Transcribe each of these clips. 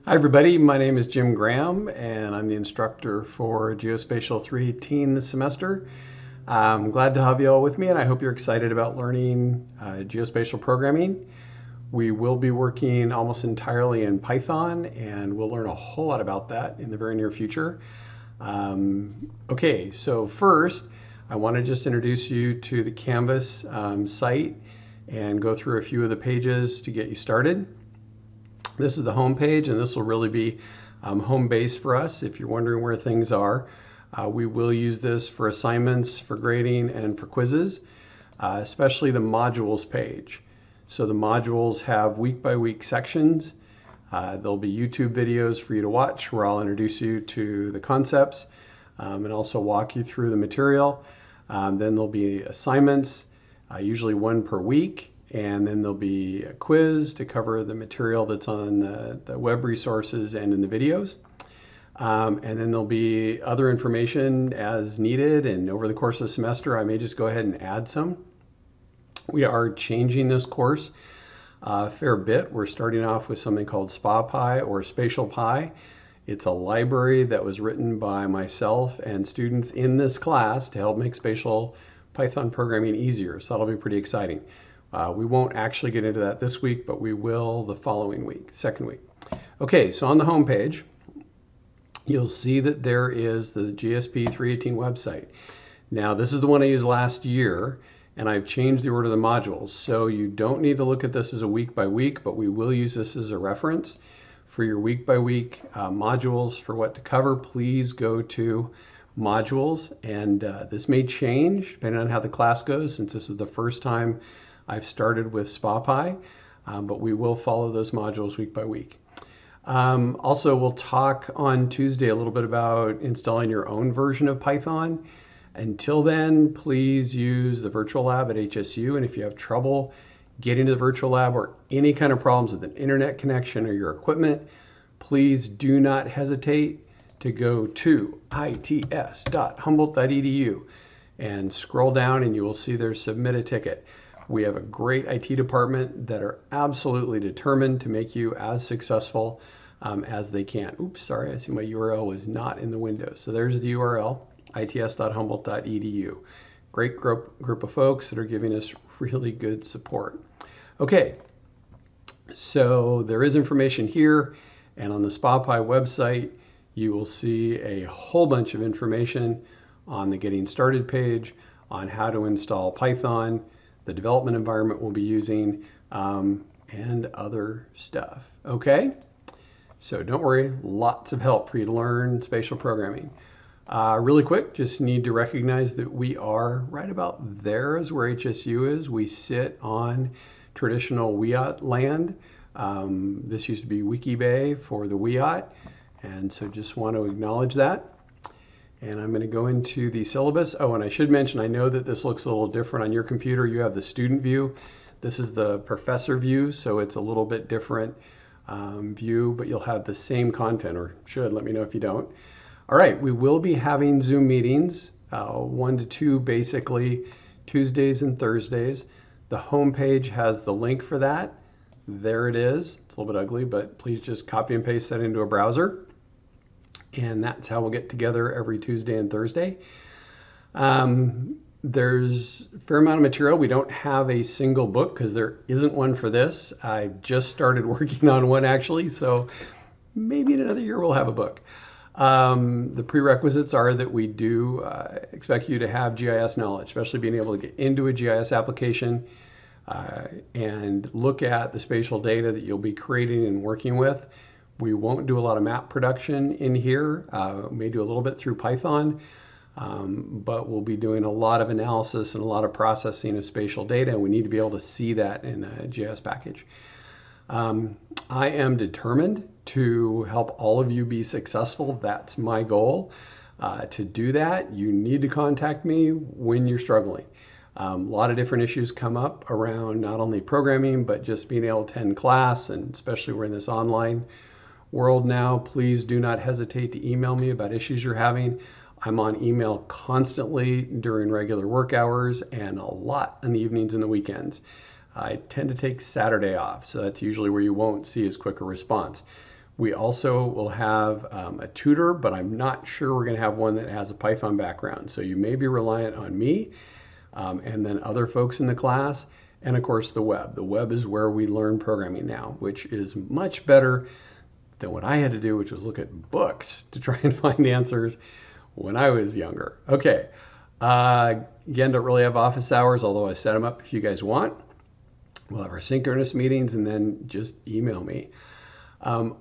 Hi everybody, my name is Jim Graham and I'm the instructor for Geospatial 318 this semester. I'm glad to have you all with me and I hope you're excited about learning geospatial programming. We will be working almost entirely in Python and we'll learn a whole lot about that in the very near future. Okay, so first I want to just introduce you to the Canvas site and go through a few of the pages to get you started. This is the home page, and this will really be home base for us if you're wondering where things are. We will use this for assignments, for grading, and for quizzes, especially the modules page. So the modules have week-by-week sections. There'll be YouTube videos for you to watch where I'll introduce you to the concepts and also walk you through the material. Then there'll be assignments, usually one per week. And then there'll be a quiz to cover the material that's on the web resources and in the videos. And then there'll be other information as needed. And over the course of the semester, I may just go ahead and add some. We are changing this course a fair bit. We're starting off with something called SpaPy or Spatial Pi. It's a library that was written by myself and students in this class to help make spatial Python programming easier. So that'll be pretty exciting. We won't actually get into that this week, but we will the following week, second week. Okay, so on the home page, you'll see that there is the GSP 318 website. Now, this is the one I used last year, and I've changed the order of the modules. So you don't need to look at this as a week by week, but we will use this as a reference for your week by week modules for what to cover. Please go to modules, and this may change depending on how the class goes, since this is the first time I've started with SpaPy, but we will follow those modules week by week. Also, we'll talk on Tuesday a little bit about installing your own version of Python. Until then, please use the virtual lab at HSU, and if you have trouble getting to the virtual lab or any kind of problems with an internet connection or your equipment, please do not hesitate to go to its.humboldt.edu and scroll down and you will see there's submit a ticket. We have a great IT department that are absolutely determined to make you as successful as they can. Oops, sorry, I see my URL was not in the window. So there's the URL, its.humboldt.edu. Great group of folks that are giving us really good support. Okay, so there is information here, and on the SpaPy website, you will see a whole bunch of information on the Getting Started page, on how to install Python, the development environment we'll be using, and other stuff. Okay, so don't worry, lots of help for you to learn spatial programming. Really quick, just need to recognize that we are right about there is where HSU is. We sit on traditional Wiyot land. This used to be Wiki Bay for the Wiyot, and so just want to acknowledge that. And I'm going to go into the syllabus. Oh, and I should mention, I know that this looks a little different on your computer. You have the student view. This is the professor view, so it's a little bit different view, but you'll have the same content, or should. Let me know if you don't. All right, we will be having Zoom meetings, 1 to 2 basically, Tuesdays and Thursdays. The home page has the link for that. There it is. It's a little bit ugly, but please just copy and paste that into a browser. And that's how we'll get together every Tuesday and Thursday. There's a fair amount of material. We don't have a single book because there isn't one for this. I just started working on one actually, so maybe in another year we'll have a book. The prerequisites are that we do expect you to have GIS knowledge, especially being able to get into a GIS application and look at the spatial data that you'll be creating and working with. We won't do a lot of map production in here. We may do a little bit through Python, but we'll be doing a lot of analysis and a lot of processing of spatial data, and we need to be able to see that in a GIS package. I am determined to help all of you be successful. That's my goal. To do that, you need to contact me when you're struggling. A lot of different issues come up around not only programming, but just being able to attend class, and especially we're in this online world now. Please do not hesitate to email me about issues you're having. I'm on email constantly during regular work hours and a lot in the evenings and the weekends. I tend to take Saturday off, so that's usually where you won't see as quick a response. We also will have a tutor, but I'm not sure we're going to have one that has a Python background. So you may be reliant on me and then other folks in the class. And of course, the web. The web is where we learn programming now, which is much better than what I had to do, which was look at books to try and find answers when I was younger. Okay. Again, don't really have office hours, although I set them up if you guys want. We'll have our synchronous meetings, and then just email me. Okay,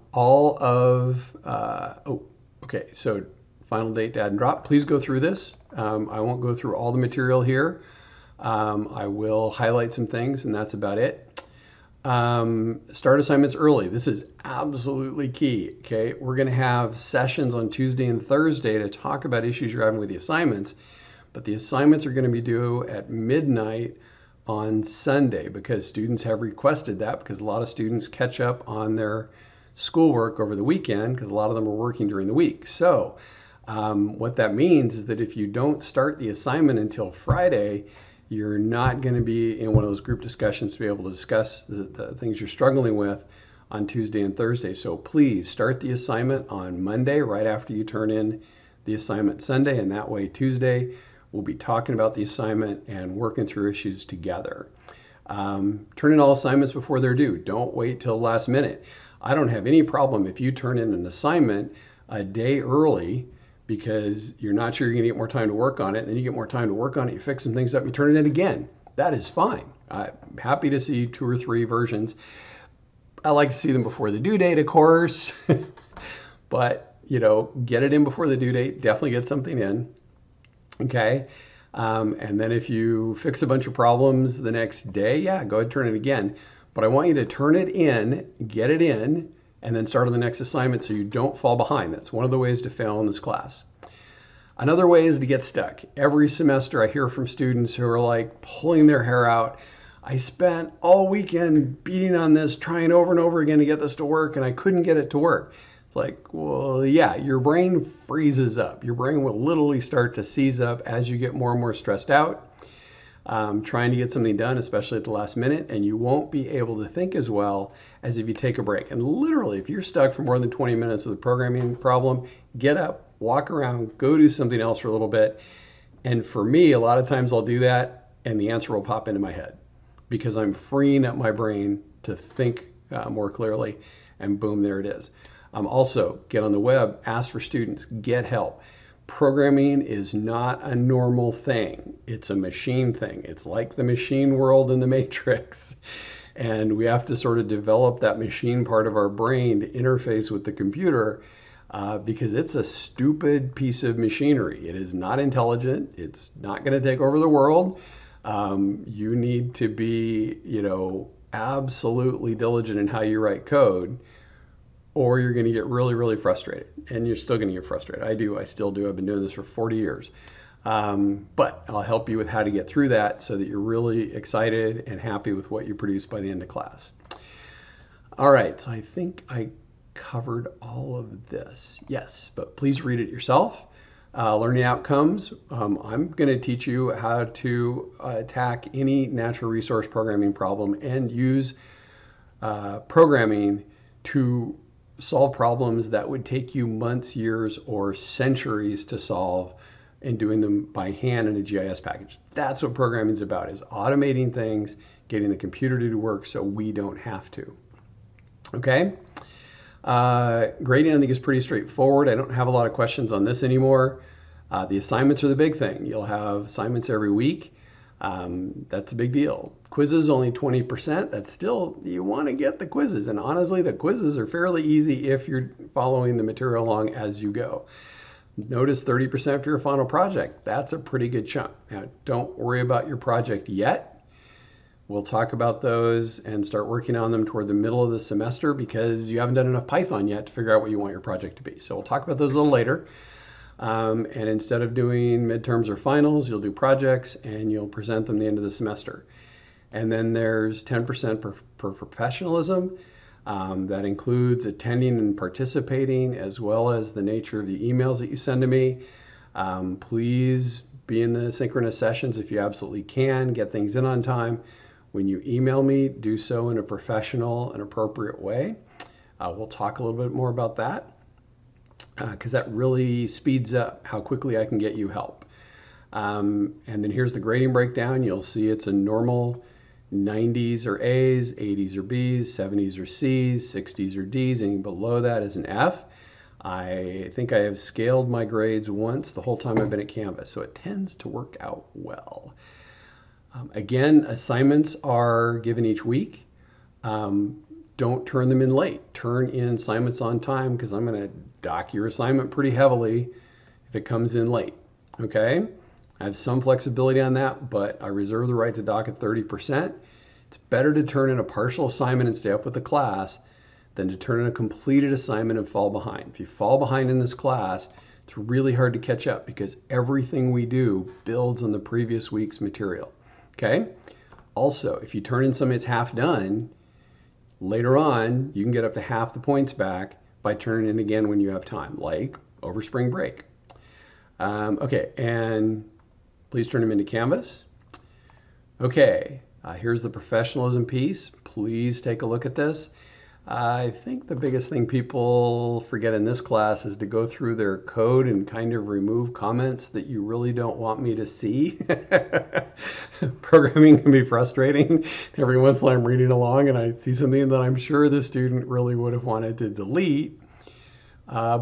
so final date, dad, and drop. Please go through this. I won't go through all the material here. I will highlight some things, and that's about it. Start assignments early. This is absolutely key. Okay, we're going to have sessions on Tuesday and Thursday to talk about issues you're having with the assignments, but the assignments are going to be due at midnight on Sunday because students have requested that, because a lot of students catch up on their schoolwork over the weekend because a lot of them are working during the week. So what that means is that if you don't start the assignment until Friday, you're not going to be in one of those group discussions to be able to discuss the things you're struggling with on Tuesday and Thursday. So please start the assignment on Monday right after you turn in the assignment Sunday, and that way Tuesday we'll be talking about the assignment and working through issues together. Turn in all assignments before they're due. Don't wait till the last minute. I don't have any problem if you turn in an assignment a day early because you're not sure you're going to get more time to work on it, and then you get more time to work on it, you fix some things up, you turn it in again. That is fine. I'm happy to see 2 or 3 versions. I like to see them before the due date, of course, but get it in before the due date. Definitely get something in. Okay. And then if you fix a bunch of problems the next day, yeah, go ahead and turn it again. But I want you to turn it in, get it in, and then start on the next assignment so you don't fall behind. That's one of the ways to fail in this class. Another way is to get stuck. Every semester I hear from students who are like pulling their hair out. I spent all weekend beating on this, trying over and over again to get this to work, and I couldn't get it to work. It's like, well, yeah, your brain freezes up. Your brain will literally start to seize up as you get more and more stressed out, trying to get something done, especially at the last minute, and you won't be able to think as well as if you take a break. And literally, if you're stuck for more than 20 minutes with a programming problem, get up, walk around, go do something else for a little bit. And for me, a lot of times I'll do that, and the answer will pop into my head because I'm freeing up my brain to think more clearly, and boom, there it is. Also, get on the web, ask for students, get help. Programming is not a normal thing. It's a machine thing. It's like the machine world in the Matrix. And we have to sort of develop that machine part of our brain to interface with the computer because it's a stupid piece of machinery. It is not intelligent. It's not going to take over the world. You need to be, absolutely diligent in how you write code, or you're going to get really, really frustrated. And you're still going to get frustrated. I still do. I've been doing this for 40 years. But I'll help you with how to get through that so that you're really excited and happy with what you produce by the end of class. All right, so I think I covered all of this. Yes, but please read it yourself. Learning outcomes. I'm going to teach you how to attack any natural resource programming problem and use programming to solve problems that would take you months, years, or centuries to solve, and doing them by hand in a GIS package. That's what programming is about, is automating things, getting the computer to do work so we don't have to. Okay? Grading, I think, is pretty straightforward. I don't have a lot of questions on this anymore. The assignments are the big thing. You'll have assignments every week. That's a big deal. Quizzes only 20%. That's still, you want to get the quizzes. And honestly, the quizzes are fairly easy if you're following the material along as you go. Notice 30% for your final project. That's a pretty good chunk. Now, don't worry about your project yet. We'll talk about those and start working on them toward the middle of the semester because you haven't done enough Python yet to figure out what you want your project to be. So we'll talk about those a little later. And instead of doing midterms or finals, you'll do projects and you'll present them at the end of the semester. And then there's 10% for professionalism. That includes attending and participating, as well as the nature of the emails that you send to me. Please be in the synchronous sessions if you absolutely can. Get things in on time. When you email me, do so in a professional and appropriate way. We'll talk a little bit more about that because that really speeds up how quickly I can get you help. And then here's the grading breakdown. You'll see it's a normal 90s are A's, 80s are B's, 70s are C's, 60s are D's, and below that is an F. I think I have scaled my grades once the whole time I've been at Canvas, so it tends to work out well. Again, assignments are given each week. Don't turn them in late. Turn in assignments on time because I'm going to dock your assignment pretty heavily if it comes in late. Okay? I have some flexibility on that, but I reserve the right to dock at 30%. It's better to turn in a partial assignment and stay up with the class than to turn in a completed assignment and fall behind. If you fall behind in this class, it's really hard to catch up because everything we do builds on the previous week's material. Okay? Also, if you turn in something that's half done, later on, you can get up to half the points back by turning in again when you have time, like over spring break. Okay, and please turn them into Canvas. Okay, here's the professionalism piece. Please take a look at this. I think the biggest thing people forget in this class is to go through their code and kind of remove comments that you really don't want me to see. Programming can be frustrating. Every once in a while I'm reading along and I see something that I'm sure the student really would have wanted to delete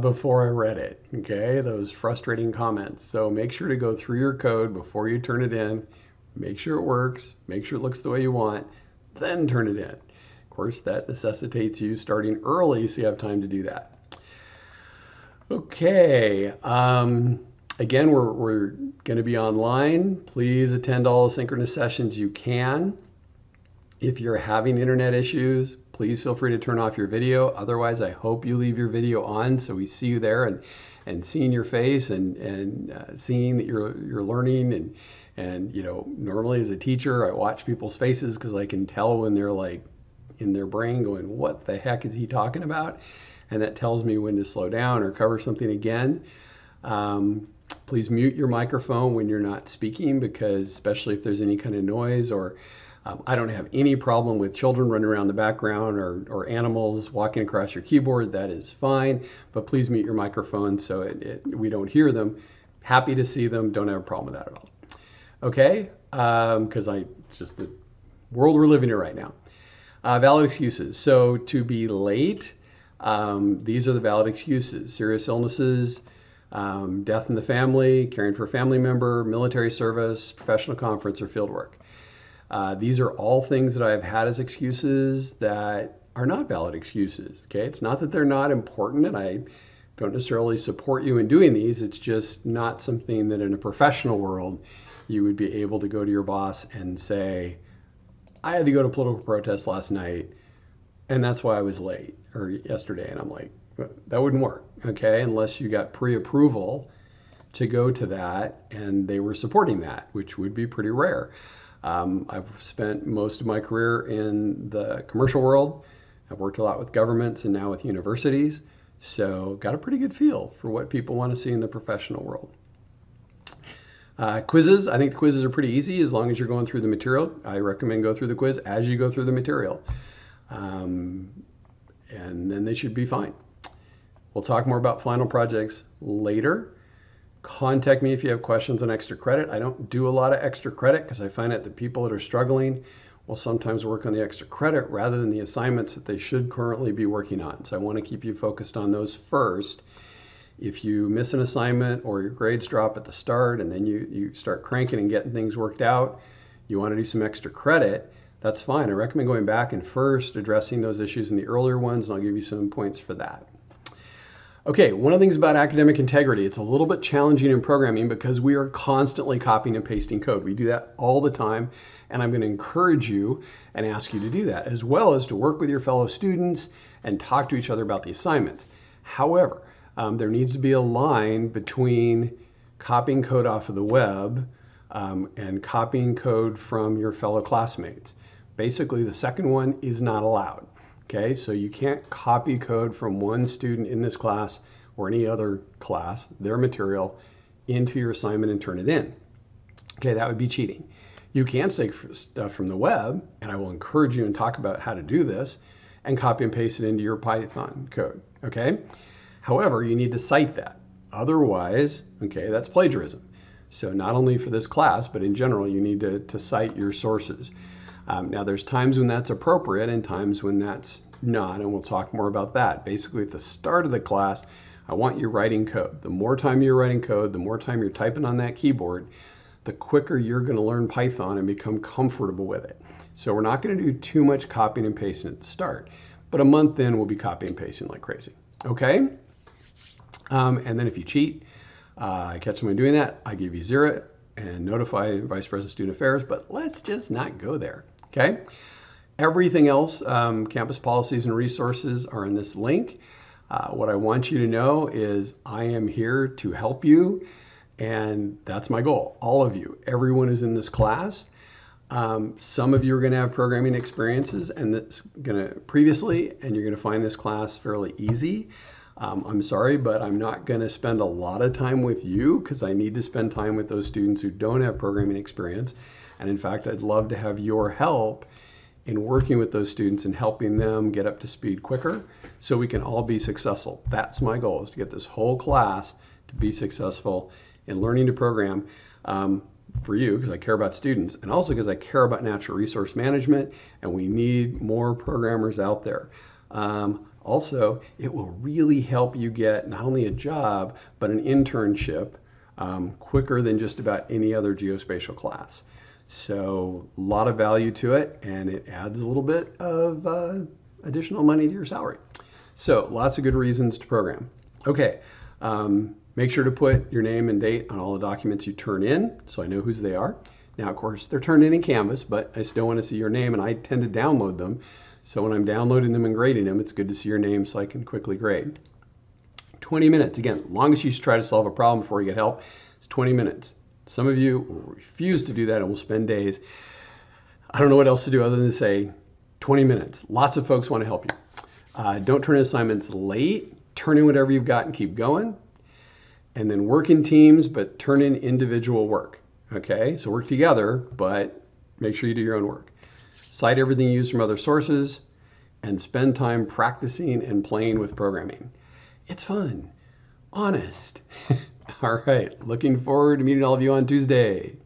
before I read it. Okay, those frustrating comments. So make sure to go through your code before you turn it in. Make sure it works. Make sure it looks the way you want. Then turn it in. Of course, that necessitates you starting early so you have time to do that. Okay, again, we're going to be online. Please attend all the synchronous sessions you can. If you're having internet issues, please feel free to turn off your video. Otherwise, I hope you leave your video on so we see you there and seeing your face and seeing that you're learning. And you know, normally as a teacher, I watch people's faces because I can tell when they're like in their brain going, what the heck is he talking about? And that tells me when to slow down or cover something again. Please mute your microphone when you're not speaking because especially if there's any kind of noise or I don't have any problem with children running around the background or animals walking across your keyboard. That is fine, but please mute your microphone so we don't hear them. Happy to see them. Don't have a problem with that at all. Okay, because it's just the world we're living in right now. Valid excuses. So to be late, these are the valid excuses. Serious illnesses, death in the family, caring for a family member, military service, professional conference, or field work. These are all things that I've had as excuses that are not valid excuses. Okay, it's not that they're not important and I don't necessarily support you in doing these. It's just not something that in a professional world you would be able to go to your boss and say, I had to go to political protest last night and that's why I was late or yesterday. And I'm like, that wouldn't work, okay, unless you got pre-approval to go to that and they were supporting that, which would be pretty rare. I've spent most of my career in the commercial world. I've worked a lot with governments and now with universities. So got a pretty good feel for what people want to see in the professional world. Quizzes, I think the quizzes are pretty easy as long as you're going through the material. I recommend go through the quiz as you go through the material. And then they should be fine. We'll talk more about final projects later. Contact me if you have questions on extra credit. I don't do a lot of extra credit because I find that the people that are struggling will sometimes work on the extra credit rather than the assignments that they should currently be working on. So I want to keep you focused on those first. If you miss an assignment or your grades drop at the start and then you start cranking and getting things worked out, you want to do some extra credit, that's fine. I recommend going back and first addressing those issues in the earlier ones, and I'll give you some points for that. Okay, one of the things about academic integrity, it's a little bit challenging in programming because we are constantly copying and pasting code. We do that all the time, and I'm going to encourage you and ask you to do that, as well as to work with your fellow students and talk to each other about the assignments. However, there needs to be a line between copying code off of the web and copying code from your fellow classmates. Basically, the second one is not allowed. Okay, so you can't copy code from one student in this class or any other class, their material, into your assignment and turn it in. Okay, that would be cheating. You can take stuff from the web, and I will encourage you and talk about how to do this, and copy and paste it into your Python code, okay? However, you need to cite that. Otherwise, okay, that's plagiarism. So not only for this class, but in general, you need to cite your sources. Now, there's times when that's appropriate and times when that's not, and we'll talk more about that. Basically, at the start of the class, I want you writing code. The more time you're writing code, the more time you're typing on that keyboard, the quicker you're going to learn Python and become comfortable with it. So we're not going to do too much copying and pasting at the start, but a month in, we'll be copying and pasting like crazy, okay? And then if you cheat, I catch someone doing that, I give you 0 and notify Vice President Student Affairs, but let's just not go there, okay? Everything else, campus policies and resources are in this link. What I want you to know is I am here to help you, and that's my goal. All of you, everyone who's in this class. Some of you are going to have programming experiences and that's previously, and you're going to find this class fairly easy. I'm sorry, but I'm not going to spend a lot of time with you because I need to spend time with those students who don't have programming experience. And in fact, I'd love to have your help in working with those students and helping them get up to speed quicker so we can all be successful. That's my goal, is to get this whole class to be successful in learning to program for you, because I care about students, and also because I care about natural resource management, and we need more programmers out there. Also, it will really help you get not only a job, but an internship quicker than just about any other geospatial class. So a lot of value to it, and it adds a little bit of additional money to your salary. So lots of good reasons to program. Okay, make sure to put your name and date on all the documents you turn in so I know whose they are. Now, of course, they're turned in Canvas, but I still want to see your name, and I tend to download them. So when I'm downloading them and grading them, it's good to see your name so I can quickly grade. 20 minutes, again, longest you should try to solve a problem before you get help is 20 minutes. Some of you will refuse to do that and will spend days. I don't know what else to do other than say 20 minutes. Lots of folks want to help you. Don't turn in assignments late. Turn in whatever you've got and keep going. And then work in teams, but turn in individual work. Okay, so work together, but make sure you do your own work. Cite everything you use from other sources, and spend time practicing and playing with programming. It's fun, honest. All right, looking forward to meeting all of you on Tuesday.